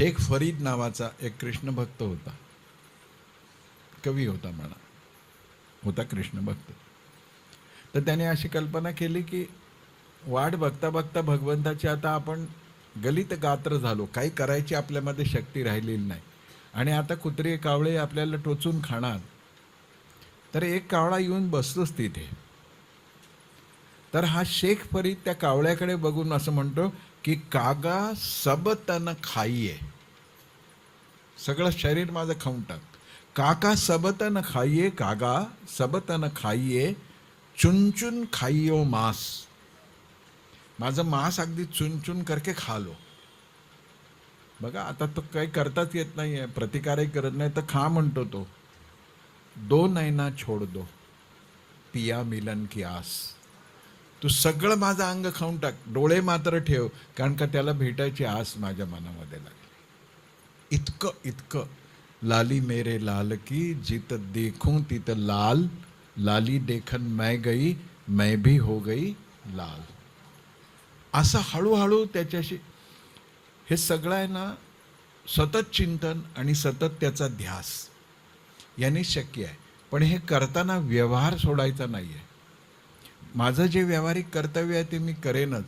शेख फरीद नावाचा एक कृष्ण भक्त होता, कवी होता म्हणा, होता कृष्ण भक्त. तर त्याने अशी कल्पना केली की वाट बघता बघता भगवंताची आता आपण गलित गात्र झालो, काही करायची आपल्यामध्ये शक्ती राहिलेली नाही आणि आता कुत्रे कावळे आपल्याला टोचून खाणार. तर एक कावळा येऊन बसतोच तिथे. तर हा शेख फरीद त्या कावळ्याकडे बघून असं म्हणतो की कागा सब तन खाईये, सगळं शरीर माझं खाऊन टाक. काका सब तन खाईये, कागा सब तन खाईये, चुन खाइयो मांस, माझं मांस अगदी चुन करके खा लो. बघा आता तो काही करताच येत नाही आहे, प्रतिकारही करत नाही, तर खा म्हणतो तो. दो नैना छोड दो पिया मिलन की आस, तू सगळं माझं अंग खाऊन टाक, डोळे मात्र ठेव, कारण का त्याला भेटायची आस माझ्या मनामध्ये लागली. इतकं इतकं लाली मेरे लाल की जित देखूं तित लाल, लाली देखन मैं गई मैं भी हो गई लाल. असं हळूहळू त्याच्याशी हे सगळं आहे ना, सतत चिंतन आणि सतत त्याचा ध्यास याने शक्य आहे. पण हे करताना व्यवहार सोडायचा नाही आहे. माझं जे व्यावहारिक कर्तव्य आहे ते मी करेनच,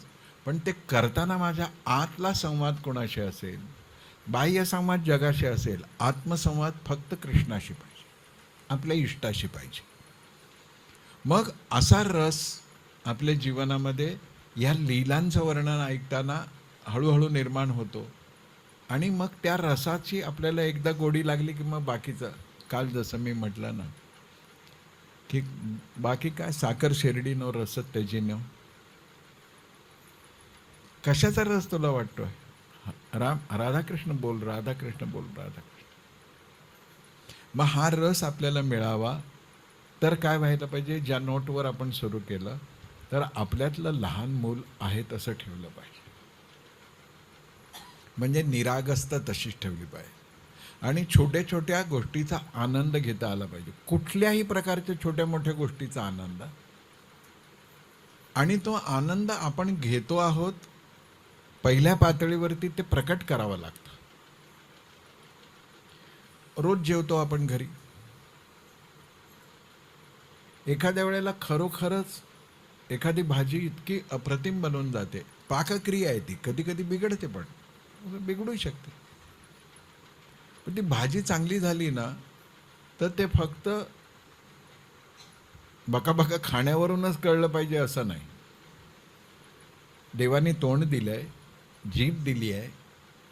पण ते करताना माझ्या आतला संवाद कोणाशी असेल, बाह्य संवाद जगाशी असेल, आत्मसंवाद फक्त कृष्णाशी पाहिजे, आपल्या इष्टाशी पाहिजे. मग असा रस आपल्या जीवनामध्ये या लीलांचं वर्णन ऐकताना हळूहळू निर्माण होतो आणि मग त्या रसाची आपल्याला एकदा गोडी लागली की मग बाकीचं, काल जसं मी म्हटलं ना की बाकी काय, साखर शेरडी नो रसत त्याची नो. कशाचा रस तुला वाटतोय? राधाकृष्ण बोल, राधाकृष्ण बोल, राधाकृष्ण. मग हा रस आपल्याला मिळावा तर काय व्हायला पाहिजे? ज्या नोटवर आपण सुरू केलं तर आपल्यातलं लहान मूल आहे तसं ठेवलं पाहिजे, म्हणजे निरागसता तशीच ठेवली पाहिजे आणि छोट्या छोट्या गोष्टीचा आनंद घेता आला पाहिजे, कुठल्याही प्रकारच्या छोट्या मोठ्या गोष्टीचा आनंद. आणि तो आनंद आपण घेतो आहोत पहिल्या पातळीवरती ते प्रकट करावं लागतं. रोज जेवतो आपण घरी, एखाद्या वेळेला खरोखरच एखादी भाजी इतकी अप्रतिम बनवून जाते, पाकक्रिया आहे ती, कधी कधी बिघडते, पण बिघडू शकते. पण ती भाजी चांगली झाली ना तर ते फक्त बका खाण्यावरूनच कळलं पाहिजे असं नाही. देवाने तोंड दिलंय, जीभ दिली आहे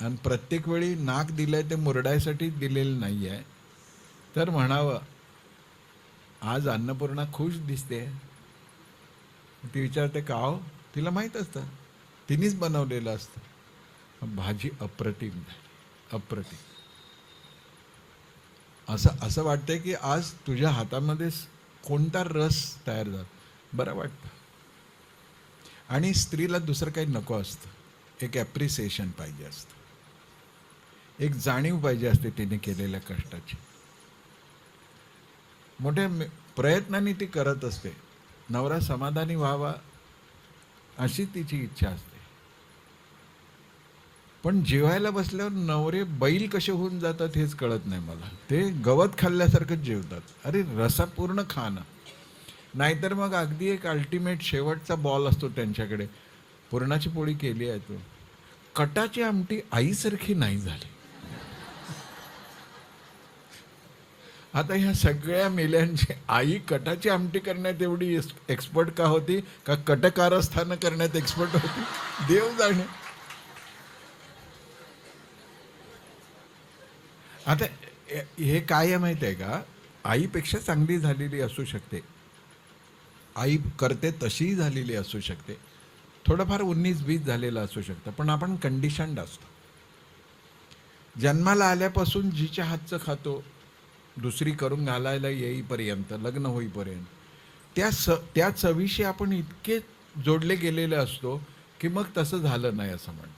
आणि प्रत्येक वेळी नाक दिलंय ते मुरडायसाठी दिलेलं नाही आहे. तर म्हणावं आज अन्नपूर्णा खुश दिसते. ती विचारते का हो, तिला माहीत असतं, तिनेच बनवलेलं असतं. भाजी अप्रतिम झाली, अप्रतिम. असं वाटतंय की आज तुझ्या हातामध्ये कोणता रस तयार झाला, बरं वाटतं. आणि स्त्रीला दुसरं काही नको असतं, एक ॲप्रिसिएशन पाहिजे असतं, एक जाणीव पाहिजे असते तिने केलेल्या कष्टाची. मोठ्या प्रयत्नाने ती करत असते, नवरा समाधानी व्हावा अशी तिची इच्छा असते. पण जेवायला बसल्यावर नवरे बैल कसे होऊन जातात हेच कळत नाही मला. ते गवत खाल्ल्यासारखंच जेवतात. अरे रसा पूर्ण खा ना, नाहीतर मग अगदी एक अल्टिमेट शेवटचा बॉल असतो त्यांच्याकडे, पुरणाची पोळी केली आहे, तो कटाची आमटी आईसारखी नाही झाली. आता ह्या सगळ्या मेल्यांची आई कटाची आमटी करण्यात एवढी एक्सपर्ट का होती, का कटकारस्थानं करण्यात एक्सपर्ट होती, देव जाणे. आता हे काय आहे माहिती आहे का, आईपेक्षा चांगली झालेली असू शकते, आई करते तशीही झालेली असू शकते, थोडंफार 19-20 झालेलं असू शकतं, पण आपण कंडिशन्ड असतो. जन्माला आल्यापासून जिच्या हातचं खातो, दुसरी करून घालायला येईपर्यंत, लग्न होईपर्यंत त्या चवीशी आपण इतके जोडले गेलेले असतो की मग तसं झालं नाही असं म्हणतो.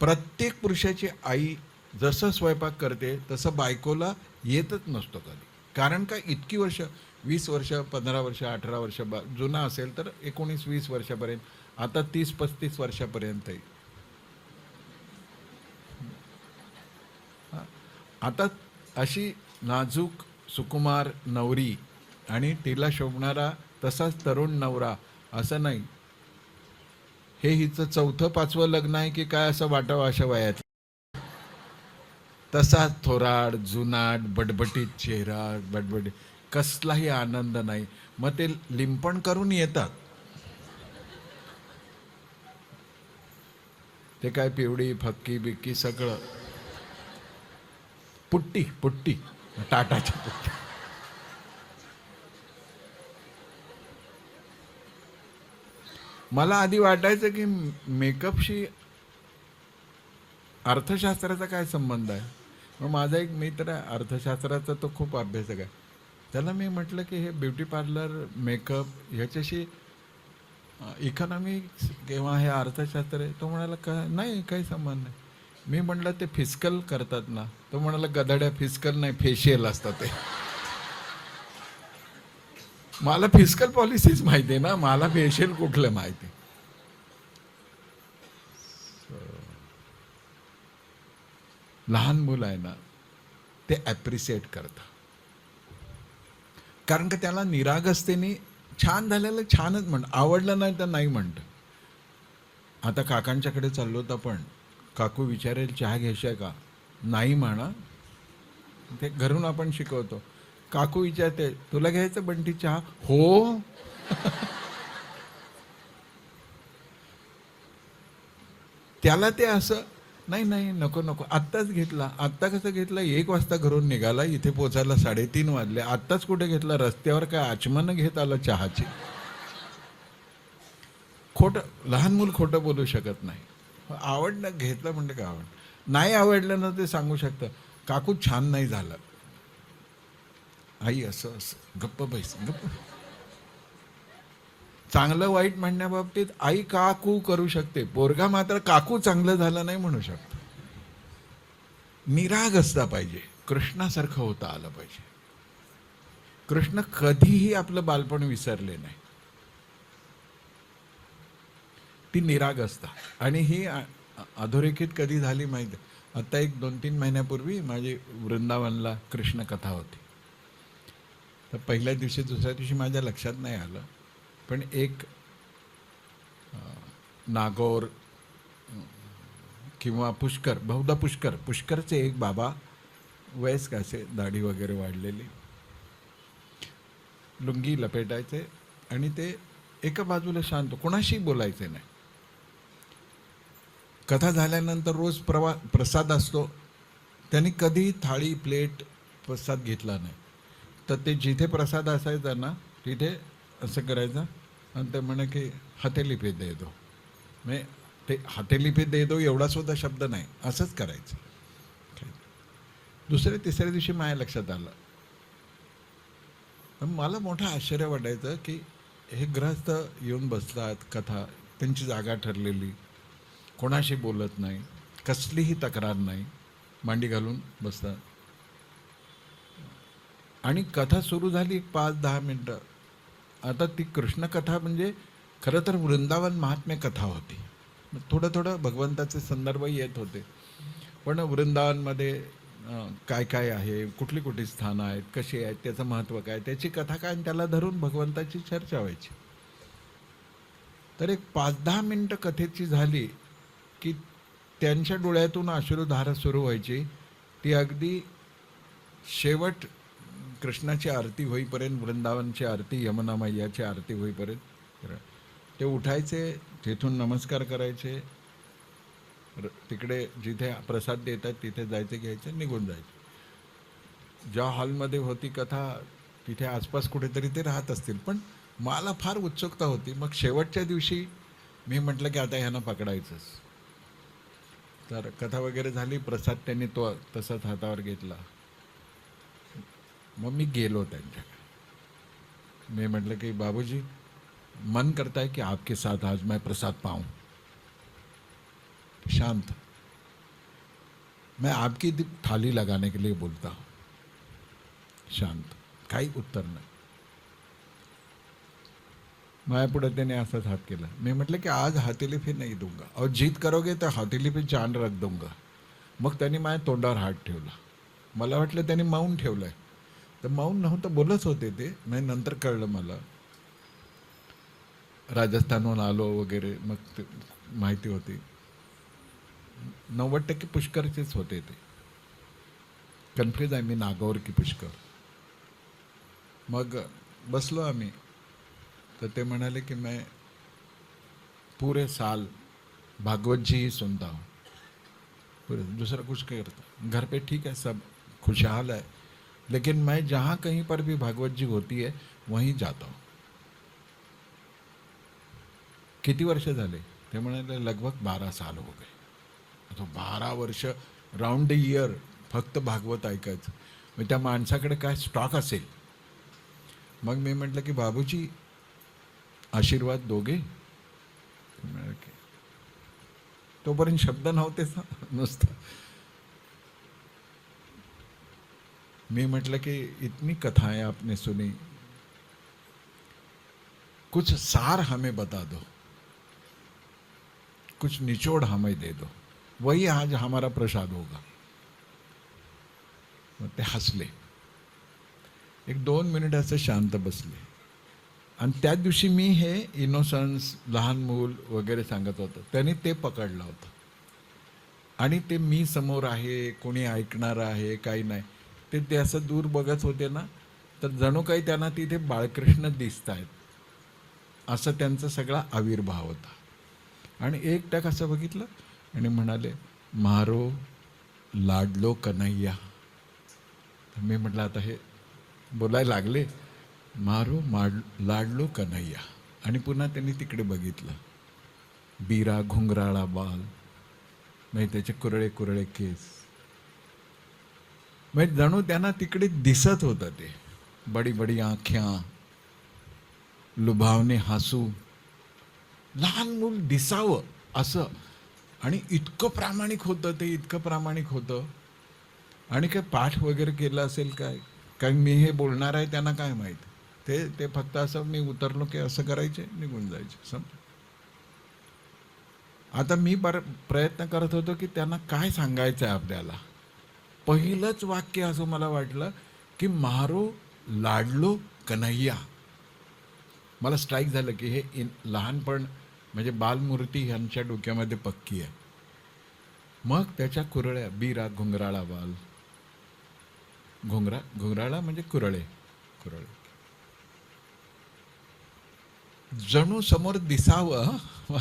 प्रत्येक पुरुषाची आई जसं स्वयंपाक करते तसं बायकोला येतच नसतो कधी, कारण का इतकी वर्ष, 20 वर्ष, 15 वर्ष, 18 वर्ष, जुना असेल तर 19-20 वर्षापर्यंत, आता 30-35 वर्षापर्यंतही आता अशी नाजूक सुकुमार नवरी आणि तिला शोभणारा तसाच तरुण नवरा, असं नाही. हे हिचं 4-5वं लग्न आहे की काय असं वाटावं अशा वयात. तसाच थोराड, जुनाट, बटबटीत चेहरा, बटबटीत, कसलाही आनंद नाही. मग ते लिंपण करून येतात. ते काय पिवडी फक्की बिक्की सगळं, पुट्टी पुट्टी, टाटाची पुट्टी. मला आधी वाटायचं की मेकअपशी अर्थशास्त्राचा काय संबंध आहे. मग माझा एक मित्र आहे अर्थशास्त्राचा, तो खूप अभ्यासक आहे. त्याला मी म्हटलं की हे ब्युटी पार्लर, मेकअप ह्याच्याशी इकॉनॉमिक्स किंवा हे अर्थशास्त्र आहे. तो म्हणाला का नाही, काही संबंध नाही. मी म्हटलं ते फिस्कल करतात ना. तो म्हणाला गधड्या, फिस्कल नाही, फेशियल असतात ते. मला फिस्कल पॉलिसीच माहिती आहे ना, मला फेशियल कुठलं माहिती. लहान मुलं आहे ना, ते ॲप्रिशिएट करतं, कारण का त्याला निरागसतेने छान झालेलं छानच म्हणतं, आवडलं नाही तर नाही म्हणतं. आता काकांच्याकडे चाललो तर पण काकू विचारेल चहा घ्यायचा का, नाही म्हणा. ते घरून आपण शिकवतो. काकू विचारते तुला घ्यायचं बंटी चहा, हो. त्याला ते असं नाही नाही नको नको, आत्ताच घेतला. आत्ता कसं घेतला, 1 वाजता घरून निघाला, इथे पोचायला 3:30 वाजले. आत्ताच कुठे घेतला, रस्त्यावर काय आचमन घेत आलं चहाची. खोटं, लहान मूल खोटं बोलू शकत नाही. आवडलं घेतलं म्हणजे काय, आवड नाही आवडलं ना ते सांगू शकतं, काकू छान नाही झालं. आई असं असं गप्प बैस गप्प. चांगलं वाईट म्हणण्याबाबतीत आई काकू करू शकते, पोरगा मात्र काकू चांगलं झालं नाही म्हणू शकतो. निराग असला पाहिजे, कृष्णासारखं होता आलं पाहिजे. कृष्ण कधीही आपलं बालपण विसरले नाही. ती निराग असता. आणि ही अधोरेखित कधी झाली माहिती. आता एक 2-3 महिन्यापूर्वी माझी वृंदावनला कृष्ण कथा होती. तर पहिल्या दिवशी दुसऱ्या दिवशी माझ्या लक्षात नाही आलं, पण एक नागोर किंवा पुष्कर, बहुधा पुष्करचे एक बाबा, वयस्क असे, दाढी वगैरे वाढलेली, लुंगी लपेटायचे आणि ते एका बाजूला शांत, कोणाशी बोलायचे नाही. कथा झाल्यानंतर रोज प्रसाद असतो, त्यांनी कधी थाळी प्लेट प्रसाद घेतला नाही. तर ते जिथे प्रसाद असायचा ना तिथे असं करायचं आणि ते म्हणे की हथेली पे दे दो. म्हणजे ते हथेली पे दे दो एवढा सुद्धा शब्द नाही, असंच करायचं. दुसऱ्या तिसऱ्या दिवशी माझ्या लक्षात आलं. मला मोठं आश्चर्य वाटायचं की हे ग्रहस्थ येऊन बसतात, कथा त्यांची जागा ठरलेली, कोणाशी बोलत नाही, कसलीही तक्रार नाही, मांडी घालून बसतात. आणि कथा सुरू झाली 5-10 मिनटं. आता ती कृष्णकथा म्हणजे खरं तर वृंदावन महात्म्य कथा होती. थोडं थोडं भगवंताचे संदर्भ येत होते, पण वृंदावनमध्ये काय काय आहे, कुठली कुठली स्थानं आहेत, कशी आहेत, त्याचं महत्त्व काय, त्याची कथा काय, आणि त्याला धरून भगवंताची चर्चा व्हायची. तर एक 5-10 मिनटं कथेची झाली की त्यांच्या डोळ्यातून अश्रुधारा सुरू व्हायची. ती अगदी शेवट कृष्णाची आरती होईपर्यंत, वृंदावनची आरती, यमुना मैयाची आरती होईपर्यंत ते उठायचे, तिथून नमस्कार करायचे, तिकडे जिथे प्रसाद देतात तिथे जायचे, घ्यायचे, निघून जायचे. ज्या हॉलमध्ये होती कथा तिथे आसपास कुठेतरी ते राहत असतील, पण मला फार उत्सुकता होती. मग शेवटच्या दिवशी मी म्हटलं की आता ह्यांना पकडायचंच. तर कथा वगैरे झाली, प्रसाद त्यांनी तो तसाच हातावर घेतला. मग मी गेलो त्यांच्याकडे. मैं म्हटलं कि बाबूजी, मन करता है कि आपके साथ आज मैं प्रसाद पाऊं. शांत. मैं आपकी थाली लगाने के लिए बोलता हूं. शांत, काही उत्तर नाही. माझ्या पुढे त्याने असाच हात केला. मी म्हटलं की आज हाथीलिपी नहीं दूंगा, और जीत करोगे तो हाथीलिपी चांद रख दूंगा. मग त्यांनी माझ्या तोंडावर हात ठेवला. मला वाटलं त्यांनी मौन ठेवलं आहे. तर मौन नव्हतं, बोलत होते ते. नाही, नंतर कळलं मला. राजस्थानहून आलो वगैरे, मग ते माहिती होती. 90% पुष्करचेच होते ते. कन्फ्यूज आहे मी, नागौर की पुष्कर. मग बसलो आम्ही. तर ते म्हणाले की मैं पूरे साल भागवत जी ही सुनता हूँ, पूरे, दूसरा कुछ करता घर पे ठीक है, सब खुशहाल है, लेकिन मैं जहाँ कहीं पर भी भागवत जी होती है वहीं जाता हूँ. किती वर्ष झाले? ते म्हणाले लगभग 12 साल हो गए. तो 12 वर्ष राऊंड द इयर फक्त भागवत ऐकायचं. मग त्या माणसाकडे काय स्टॉक असेल. मग मी म्हटलं की बाबूजी आशीर्वाद दोघे. तोपर्यंत शब्द नव्हतेच ना, नुसतं. मी म्हटलं की इतनी कथाएं आपने सुनी, कुछ सार हमें बता दो, कुछ निचोड़ हमें दे दो, वही आज हमारा प्रसाद होगा. मग ते हसले. 1-2 मिनिट असं शांत बसले. आणि त्या दिवशी मी हे इनोसन्स, लहान मूल वगैरे सांगत होतं, त्यांनी ते पकडलं होतं. आणि ते मी समोर आहे, कोणी ऐकणार आहे, काही नाही, ते असं दूर बघत होते ना, तर जणू काही त्यांना तिथे बाळकृष्ण दिसत आहेत, असं त्यांचा सगळा आविर्भाव होता. आणि एकटक असं बघितलं आणि म्हणाले, मारो लाडलो कन्हैया. तर मी म्हटलं आता हे बोलायला लागले, मारो लाडलो कन्हैया. आणि पुन्हा त्यांनी तिकडे बघितलं, बिरा घुंगराळा बाल, म्हणजे त्याचे कुरळे कुरळे केस, म्हणजे जणू त्यांना तिकडे दिसत होतं ते. बडी बडी आख्या, लुभावणे हसू, लहान मूल दिसावं असं. आणि इतकं प्रामाणिक होतं ते, इतकं प्रामाणिक होतं. आणि काय पाठ वगैरे केलं असेल काय, कारण मी हे बोलणार आहे त्यांना काय माहीत. ते फक्त असं मी उतरलो की असं करायचे, निघून जायचे. समज. आता मी प्रयत्न करत होतो की त्यांना काय सांगायचं आहे आपल्याला. पहिलंच वाक्य असं मला वाटलं की मारो लाडलो कन्हैया. मला स्ट्राईक झालं की हे लहानपण म्हणजे बालमूर्ती ह्यांच्या डोक्यामध्ये पक्की आहे. मग त्याच्या कुरळ्या, बिरा घुंगराळा बाल, घुंगराळा म्हणजे कुरळे कुरळे, जणू समोर दिसावं.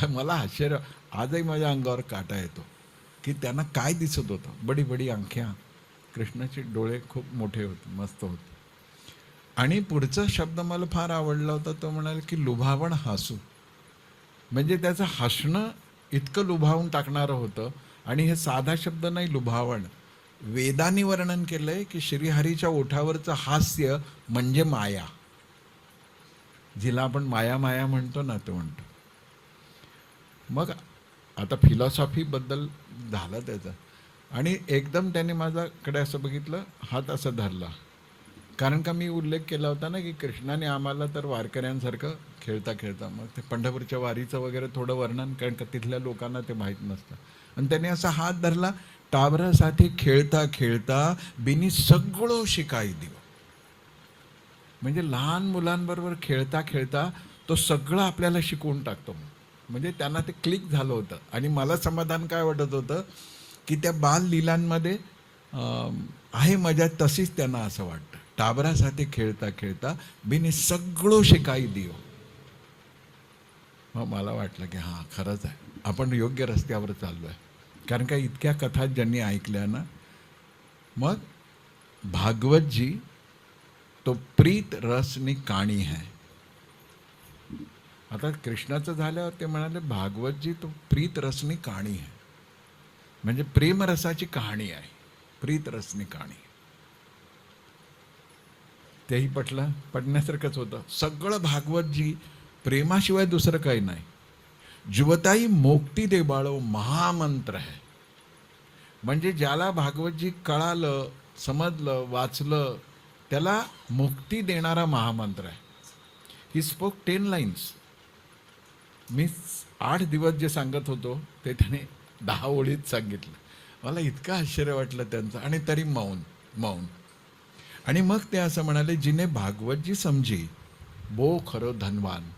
मला आश्चर्य, आजही माझ्या अंगावर काटा येतो की त्यांना काय दिसत होतं. बडी बडी आंख्या, कृष्णाचे डोळे खूप मोठे होते, मस्त होते. आणि पुढचा शब्द मला फार आवडला होता, तो म्हणाले की लुभावण हसू. म्हणजे त्याचं हसणं इतकं लुभावून टाकणारं होतं. आणि हे साधा शब्द नाही, लुभावण. वेदांनी वर्णन केलंय की श्रीहरीच्या ओठावरचं हास्य म्हणजे माया, जिला आपण माया माया म्हणतो ना, ते म्हणतो. मग आता फिलॉसॉफीबद्दल झालं त्याचं. आणि एकदम त्याने माझ्याकडे असं बघितलं, हात असं धरला. कारण का मी उल्लेख केला होता ना की कृष्णाने आम्हाला तर वारकऱ्यांसारखं खेळता खेळता, मग ते पंढरपूरच्या वारीचं वगैरे थोडं वर्णन, कारण का तिथल्या लोकांना ते माहीत नसतं. आणि त्याने असा हात धरला, टाबरासाठी खेळता खेळता बिनी सगळं शिकाई दिव. म्हणजे लहान मुलांबरोबर खेळता खेळता तो सगळं आपल्याला शिकवून टाकतो. म्हणजे त्यांना ते क्लिक झालं होतं. आणि मला समाधान काय वाटत होतं की त्या बाललीलांमध्ये आहे मजा, तशीच त्यांना असं वाटतं, टाबरासाठी खेळता खेळता बिनी सगळं शिकाई दिव. मग मला वाटलं की हां, खरंच आहे, आपण योग्य रस्त्यावर चाललो आहे. कारण का इतक्या कथा ज्यांनी ऐकल्या ना. मग भागवत जी तो प्रीत रसनी काणी है. आता कृष्णाचं झाल्यावर ते म्हणाले भागवत जी तो प्रीत रसनी कहाणी आहे, म्हणजे प्रेमरसाची कहाणी आहे, प्रीत रसनी कहाणी. तेही पटण्यासारखंच होतं. सगळं भागवत जी प्रेमाशिवाय दुसरं काही नाही. जुवताई मोक्ती दे बाळो महामंत्र आहे. म्हणजे ज्याला भागवतजी कळालं, समजलं, वाचलं, त्याला मुक्ती देणारा महामंत्र आहे. He spoke 10 lines. मी 8 दिवस जे सांगत होतो ते त्याने 10 ओळीत सांगितलं. मला इतकं आश्चर्य वाटलं त्यांचं. आणि तरी मौन. मौन. आणि मग ते असं म्हणाले, जिने भागवतजी समजी बो खरो धनवान.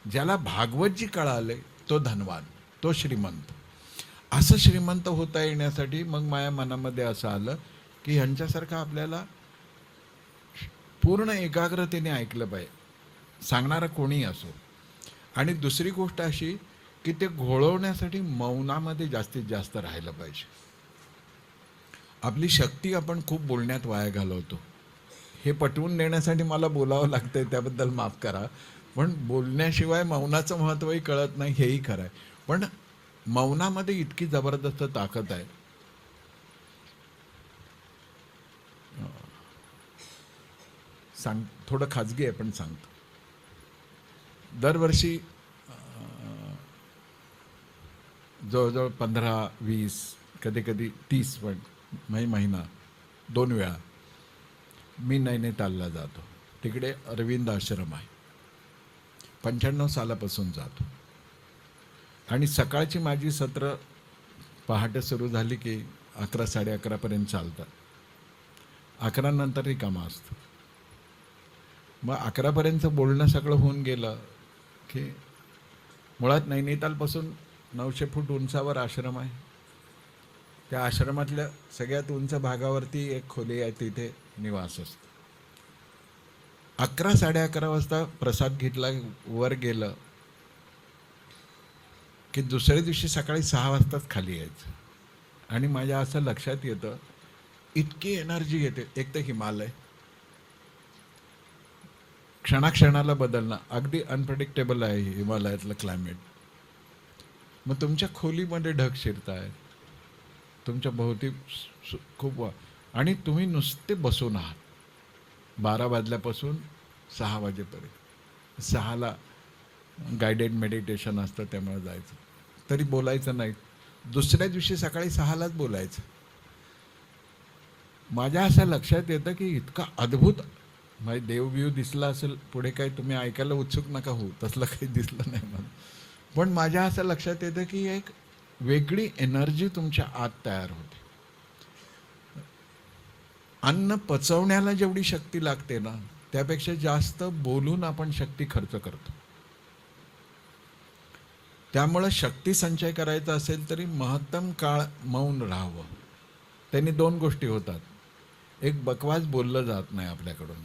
ज्याला भागवतजी कळाले तो धनवान, तो श्रीमंत. असं श्रीमंत होता येण्यासाठी मग माझ्या मनामध्ये असं आलं की ह्यांच्यासारखं आपल्याला पूर्ण एकाग्रतेने ऐकलं पाहिजे, सांगणारा कोणी असो. आणि दुसरी गोष्ट अशी की ते घोळवण्यासाठी मौनामध्ये जास्तीत जास्त राहिलं पाहिजे. आपली शक्ती आपण खूप बोलण्यात वाया घालवतो. हे पटवून देण्यासाठी मला बोलावं लागतंय, त्याबद्दल माफ करा. पण बोलण्याशिवाय मौनाचं महत्त्वही कळत नाही, हेही खरं आहे. पण मौनामध्ये इतकी जबरदस्त ताकद आहे. सांग, थोडं खाजगी आहे पण सांगतो. दरवर्षी जवळजवळ 15-20 कधी कधी 30 पण महिना 2 वेळा मी नैनितालला जातो. तिकडे अरविंद आश्रम आहे. 95 सालापासून जातो. आणि सकाळची माझी सत्र पहाटे सुरू झाली की 11-11:30 चालतात. 11 नंतर रिकामा असतो. मग 11 बोलणं सगळं होऊन गेलं की मुळात नैनितालपासून 900 फूट उंचावर आश्रम आहे. त्या आश्रमातल्या सगळ्यात उंच भागावरती एक खोली आहे, तिथे निवास असतो. 11-11:30 वाजता प्रसाद घेतला, वर गेलं की दुसऱ्या दिवशी सकाळी 6 वाजताच खाली यायचं. आणि माझ्या असं लक्षात येतं, इतकी एनर्जी येते. एक तर हिमालय क्षणाक्षणाला बदलणं, अगदी अनप्रेडिक्टेबल आहे हिमालयातलं क्लायमेट. मग तुमच्या खोलीमध्ये ढग शिरत आहेत, तुमच्या भोवती खूप आणि तुम्ही नुसते बसून आहात 12 वाजल्यापासून 6 वाजेपर्यंत. 6ला गायडेड मेडिटेशन असतं, त्यामुळे जायचं. तरी बोलायचं नाही. दुसऱ्या दिवशी सकाळी 6लाच बोलायचं. माझ्या असं लक्षात येतं की इतका अद्भुत म्हणजे देवबिव दिसला असेल, पुढे काही तुम्ही ऐकायला उत्सुक नका होऊ, तसलं काही दिसलं नाही मला. पण माझ्या असं लक्षात येतं की एक वेगळी एनर्जी तुमच्या आत तयार होते. अन्न पचवण्याला जेवढी शक्ती लागते ना, त्यापेक्षा जास्त बोलून आपण शक्ती खर्च करतो. त्यामुळे शक्ती संचय करायचा असेल तरी महत्तम काळ मौन राहावं. त्यांनी 2 गोष्टी होतात. एक, बकवास बोललं जात नाही आपल्याकडून.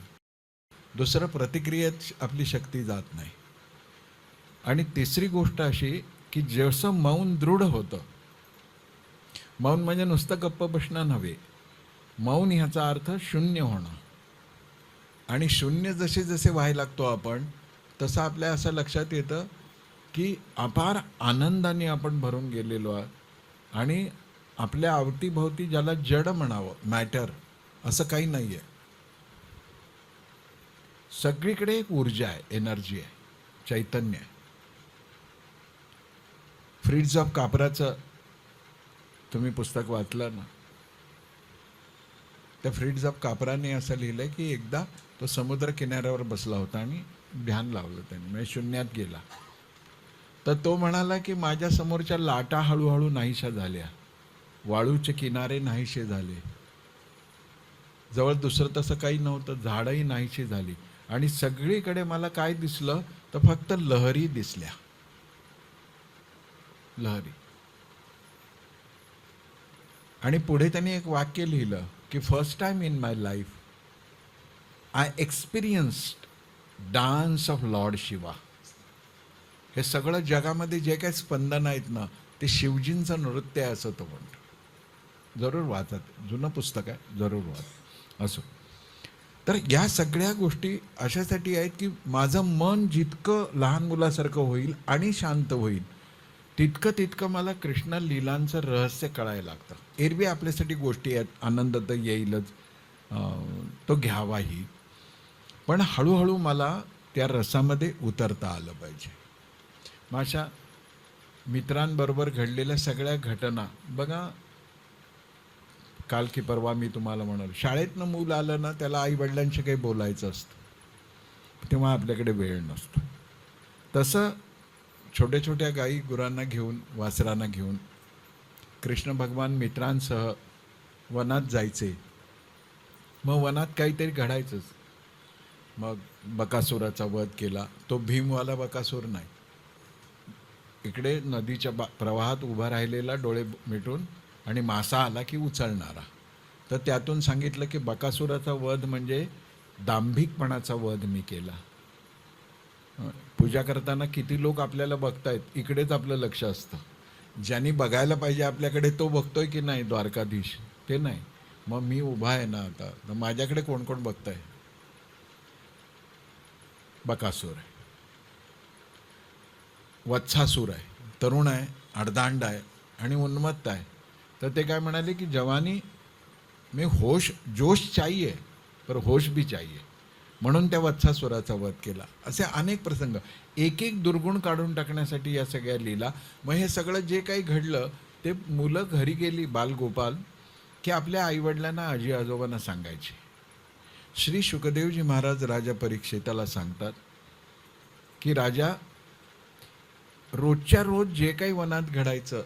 दुसरं, प्रतिक्रियेत आपली शक्ती जात नाही. आणि तिसरी गोष्ट अशी की जसं मौन दृढ होतं, मौन म्हणजे नुसतं गप्प बसणं नव्हे, मौन ह्याचा अर्थ शून्य होणं. आणि शून्य जसे जसे व्हायला लागतो आपण, तसं आपल्या असं लक्षात येतं की अपार आनंदाने आपण भरून गेलेलो आहोत. आणि आपल्या अवतीभोवती ज्याला जड म्हणावं, मॅटर, असं काही नाही आहे. सगळीकडे एक ऊर्जा आहे, एनर्जी आहे, चैतन्य आहे. फ्रिट्ज ऑफ कापराचं तुम्ही पुस्तक वाचलं ना, त्या फ्रिट्ज ऑफ कापराने असं लिहिलं आहे की एकदा तो समुद्र किनाऱ्यावर बसला होता आणि ध्यान लावलं त्याने, म्हणजे शून्यात गेला. तर तो म्हणाला की माझ्या समोरच्या लाटा हळूहळू नाहीशा झाल्या, वाळूचे किनारे नाहीसे झाले, जवळ दुसरं तसं काही नव्हतं, झाडंही नाहीशी झाली. आणि सगळीकडे मला काय दिसलं तर फक्त लहरी दिसल्या, लहरी. आणि पुढे त्यांनी एक वाक्य लिहिलं की first time in my life I experienced dance of Lord Shiva. हे सगळं जगामध्ये जे काही स्पंदन आहेत ना, ते शिवजींचं नृत्य आहे असं तो म्हणतो. जरूर वाचा, जुनं पुस्तक आहे, जरूर वाचा. असो, तर या सगळ्या गोष्टी अशासाठी आहेत की माझं मन जितकं लहान मुलासारखं होईल आणि शांत होईल, तितकं तितकं मला कृष्ण लीलांचं रहस्य कळायला लागतं. एरवी आपल्यासाठी गोष्टी आहेत, आनंद तर येईलच, तो घ्यावाही, पण हळूहळू मला त्या रसामध्ये उतरता आलं पाहिजे. माझ्या मित्रांबरोबर घडलेल्या सगळ्या घटना बघा. काल की परवा मी तुम्हाला म्हणालो, शाळेतनं मूल आलं ना, त्याला आईवडिलांशी काही बोलायचं असतं, तेव्हा आपल्याकडे वेळ नसतो. तसं छोट्या छोट्या गाई गुरांना घेऊन, वासरांना घेऊन कृष्ण भगवान मित्रांसह वनात जायचे. मग वनात काहीतरी घडायचंच. मग बकासुराचा वध केला. तो भीमवाला बकासूर नाही, इकडे नदीच्या प्रवाहात उभा राहिलेला डोळे मिटून आणि मासा आला की उचलणारा. तर त्यातून सांगितलं की बकासुराचा वध म्हणजे दांभिकपणाचा वध मी केला. पूजा करताना किती लोक आपल्याला बघतायत, इकडेच आपलं लक्ष असतं. ज्यांनी बघायला पाहिजे आपल्याकडे तो बघतोय की नाही, द्वारकाधीश, ते नाही. मग मी उभा आहे ना आता, तर माझ्याकडे कोण कोण बघताय? बकासूर आहे, वत्सासूर आहे, तरुण आहे, अर्धांड आहे आणि उन्मत्त आहे. तर ते काय म्हणाले की जवानी में होश जोश चाहिए पर होश भी चाहिए, म्हणून त्या वत्सासुराचा वध केला. असे अनेक प्रसंग, एक एक दुर्गुण काढून टाकण्यासाठी या सगळ्या लीला. मग हे सगळं जे काही घडलं ते मुलं घरी गेली बालगोपाल की आपल्या आईवडिलांना आजी आजोबांना सांगायचे. श्री शुकदेवजी महाराज राजा परीक्षिताला सांगतात की राजा, रोजच्या रोज जे काही वनात घडायचं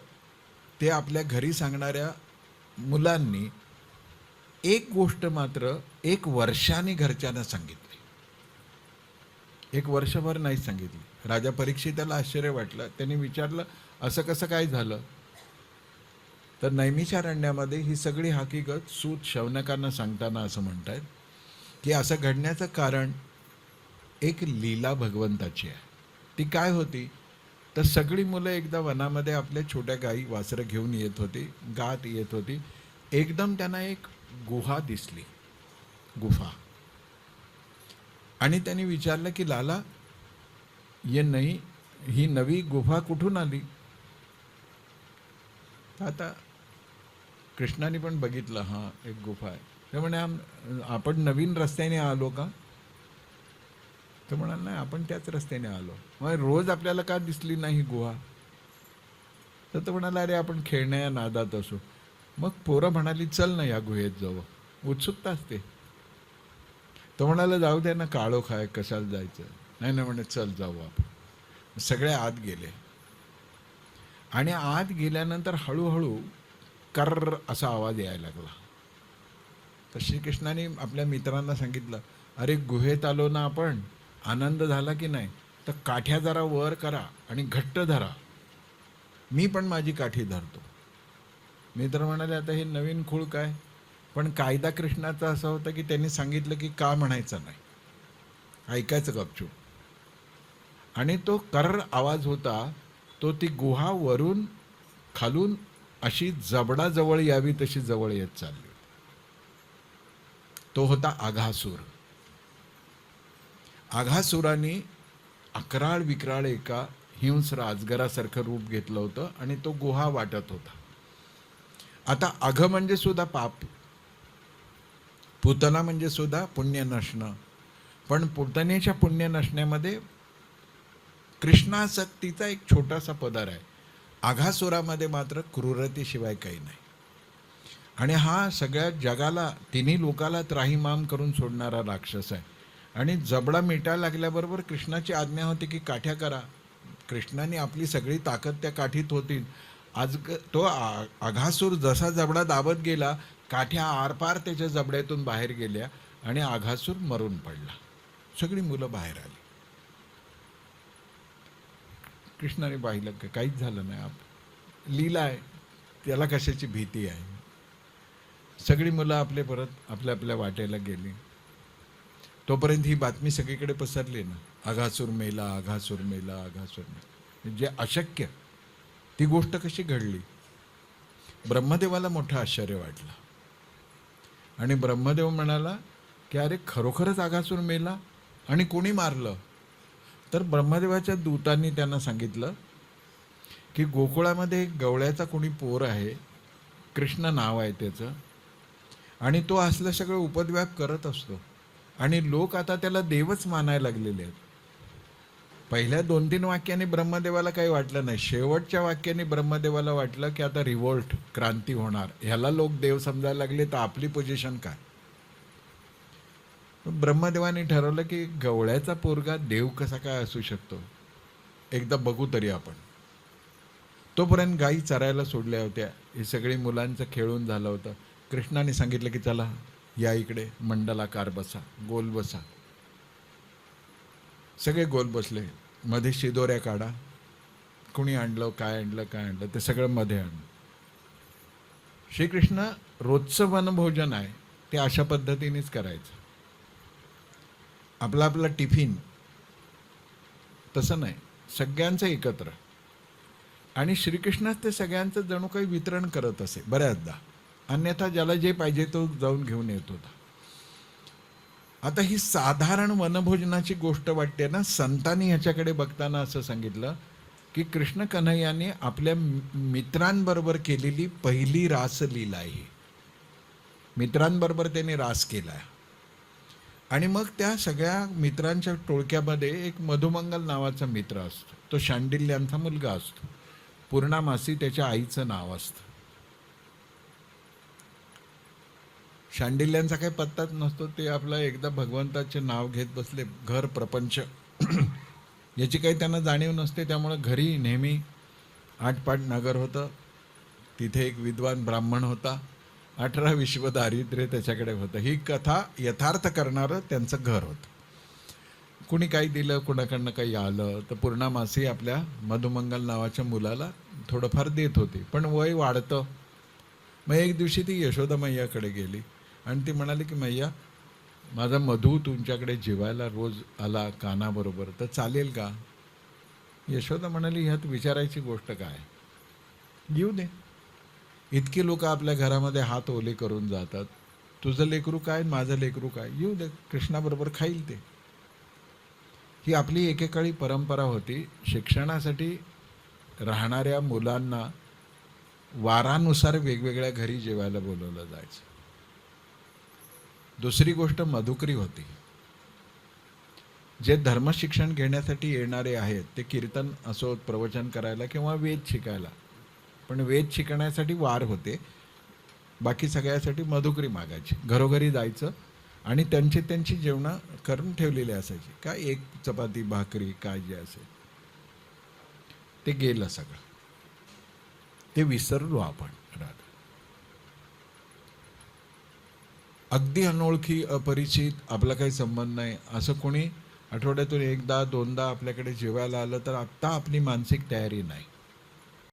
ते आपल्या घरी सांगणाऱ्या मुलांनी एक गोष्ट मात्र 1 वर्षाने घरच्यांना सांगितली. 1 वर्षभर नाही सांगितली. राजा परीक्षिताला आश्चर्य वाटलं. त्यांनी विचारलं, असं कसं काय झालं? तर नैमिषारण्यामध्ये ही सगळी हकीकत सूत शौनकांना सांगताना असं म्हणतात की असं घडण्याचं कारण एक लीला भगवंताची आहे. ती काय होती? तर सगळी मुलं एकदा वनामध्ये आपल्या छोट्या गाई वासरं घेऊन येत होती, गात येत होती. एकदम त्यांना एक गुहा दिसली, गुफा. आणि त्यांनी विचारलं की लाला, ये नई ही नवी गुफा कुठून आली? आता कृष्णाने पण बघितलं, हां एक गुफा आहे. ते म्हणे आपण नवीन रस्त्याने आलो का? तर म्हणाल नाही, आपण त्याच रस्त्याने आलो. मग रोज आपल्याला का दिसली नाही गुहा? तर तो म्हणाला, अरे आपण खेळण्या या नादात असो. मग पोरं म्हणाली, चल ना या गुहेत जाऊ. उत्सुकता असते. तो म्हणाला, जाऊ द्या ना, काळोख आहे, कशाला जायचं? नाही ना म्हणे, चल जाऊ आपण. सगळे आत गेले आणि आत गेल्यानंतर हळूहळू कर्र असा आवाज यायला लागला. तर श्रीकृष्णाने आपल्या मित्रांना सांगितलं, अरे गुहेत आलो ना आपण, आनंद झाला की नाही? तर काठ्या जरा वर करा आणि घट्ट धरा. मी पण माझी काठी धरतो. मित्र म्हणाले, आता हे नवीन खूळ काय? पण कायदा कृष्णाचा असा होता की त्यांनी सांगितलं की का म्हणायचं नाही, ऐकायचं गपचूप. आणि तो कर्र आवाज होता, तो ती गुहा वरून खालून अशी जबडाजवळ यावी तशी जवळ येत चालली. तो होता आघासूर. आघासुराने अकराळ विक्राळ एका हिंस्र अजगरासारखं रूप घेतलं होतं आणि तो गुहा वाटत होता. आता अघ म्हणजे सुद्धा पाप, पुतना म्हणजे सुद्धा पुण्य नसणं. पण पुतनेच्या पुण्य नसण्यामध्ये कृष्णासक्तीचा एक छोटासा पदर आहे. आघासुरामध्ये मात्र क्रूरतेशिवाय काही नाही. आणि हा सगळ्या जगाला, तिन्ही लोकाला त्राहीमाम करून सोडणारा राक्षस आहे. आणि जबडा मिटायला लागल्याबरोबर कृष्णाची आज्ञा होती की काठ्या करा. कृष्णाने आपली सगळी ताकद त्या काठीत होती. आज तो आघासूर जसा जबडा दाबत गेला, काठ्या आरपार त्याच्या जबड्यातून बाहेर गेल्या आणि आघासूर मरून पडला. सगळी मुलं बाहेर आली. कृष्णाने पाहिलं का काहीच झालं नाही, लीला आहे, त्याला कशाची भीती आहे. सगळी मुलं आपले परत आपल्या आपल्या वाटेला गेली. तोपर्यंत ही बातमी सगळीकडे पसरली ना, आघासूर मेला, आघासूर मेला, आघासूर मेला. जे अशक्य, ती गोष्ट कशी घडली? ब्रह्मदेवाला मोठं आश्चर्य वाटलं आणि ब्रह्मदेव म्हणाला की अरे खरोखरच आघासूर मेला आणि कोणी मारलं? तर ब्रह्मदेवाच्या दूतांनी त्यांना सांगितलं की गोकुळामध्ये एक गवळ्याचा कोणी पोर आहे, कृष्ण नाव आहे त्याचं, आणि तो असलं सगळं उपद्व्याप करत असतो आणि लोक आता त्याला देवच मानायला लागलेले आहेत. पहिल्या 2-3 वाक्याने ब्रह्मदेवाला काही वाटलं नाही. शेवटच्या वाक्याने ब्रह्मदेवाला वाटलं की आता रिव्होल्ट, क्रांती होणार. ह्याला लोक देव समजायला लागले तर आपली पोझिशन काय? ब्रह्मदेवाने ठरवलं की गवळ्याचा पोरगा देव कसा काय असू शकतो, एकदा बघू तरी आपण. तोपर्यंत गायी चरायला सोडल्या होत्या. हे सगळी मुलांचं खेळून झालं होतं. कृष्णाने सांगितलं की चला या इकडे, मंडलाकार बसा, गोल बसा. सगळे गोल बसले. मध्ये शिदोऱ्या काढा. कुणी आणलं, काय आणलं ते सगळं मध्ये आणलं. श्रीकृष्ण रोजचं वनभोजन आहे ते अशा पद्धतीनेच करायचं. आपला आपला टिफिन तसं नाही, सगळ्यांचं एकत्र. आणि श्रीकृष्णच ते सगळ्यांचं जणू काही वितरण करत असे बऱ्याचदा. अन्यथा ज्याला जे पाहिजे तो जाऊन घेऊन येत होता. आता ही साधारण वनभोजनाची गोष्ट वाटते ना. संतांनी ह्याच्याकडे बघताना असं सांगितलं की कृष्ण कन्हैयाने आपल्या मित्रांबरोबर केलेली पहिली रासलीला आहे. मित्रांबरोबर त्याने रास केला. आणि मग त्या सगळ्या मित्रांच्या टोळक्यामध्ये एक मधुमंगल नावाचा मित्र असतो. तो शांडिल्यांचा मुलगा असतो. पूर्णामासी त्याच्या आईचं नाव असतं. शांडिल्यांचा काही पत्ताच नसतो. ते आपलं एकदा भगवंताचे नाव घेत बसले. घर प्रपंच याची काही त्यांना जाणीव नसते. त्यामुळं घरी नेहमी आटपाट नगर होतं. तिथे एक विद्वान ब्राह्मण होता. 18 विश्व दारिद्र्य त्याच्याकडे होतं. ही कथा यथार्थ करणारं त्यांचं घर होतं. कुणी काही दिलं, कुणाकडनं काही आलं तर पूर्णामासी आपल्या मधुमंगल नावाच्या मुलाला थोडंफार देत होती. पण वय वाढतं. मग एक दिवशी ती यशोदा मैयाकडे गेली आणि ती म्हणाली की मैया, माझा मधू तुमच्याकडे जेवायला रोज आला कानाबरोबर तर चालेल का? यशोदा म्हणाली, ह्यात विचारायची गोष्ट काय, येऊ दे. इतकी लोक आपल्या घरामध्ये हात ओले करून जातात. तुझं लेकरू काय, माझं लेकरू काय, येऊ दे, कृष्णाबरोबर खाईल ते. ही आपली एकेकाळी परंपरा होती. शिक्षणासाठी राहणाऱ्या मुलांना वारानुसार वेगवेगळ्या घरी जेवायला बोलवलं जायचं. दुसरी गोष्ट मधुकरी होती. जे धर्मशिक्षण घेण्यासाठी येणारे आहेत ते कीर्तन असो, प्रवचन करायला किंवा वेद शिकायला, पण वेद शिकण्यासाठी वार होते. बाकी सगळ्यासाठी मधुकरी मागायची. घरोघरी जायचं आणि त्यांची जेवणं करून ठेवलेली असायची. काय एक चपाती भाकरी काय जे असेल ते गेलं सगळं. ते विसरलो आपण. अगदी अनोळखी, अपरिचित, आपला काही संबंध नाही असं कोणी आठवड्यातून एकदा दोनदा आपल्याकडे जेवायला आलं तर आत्ता आपली मानसिक तयारी नाही.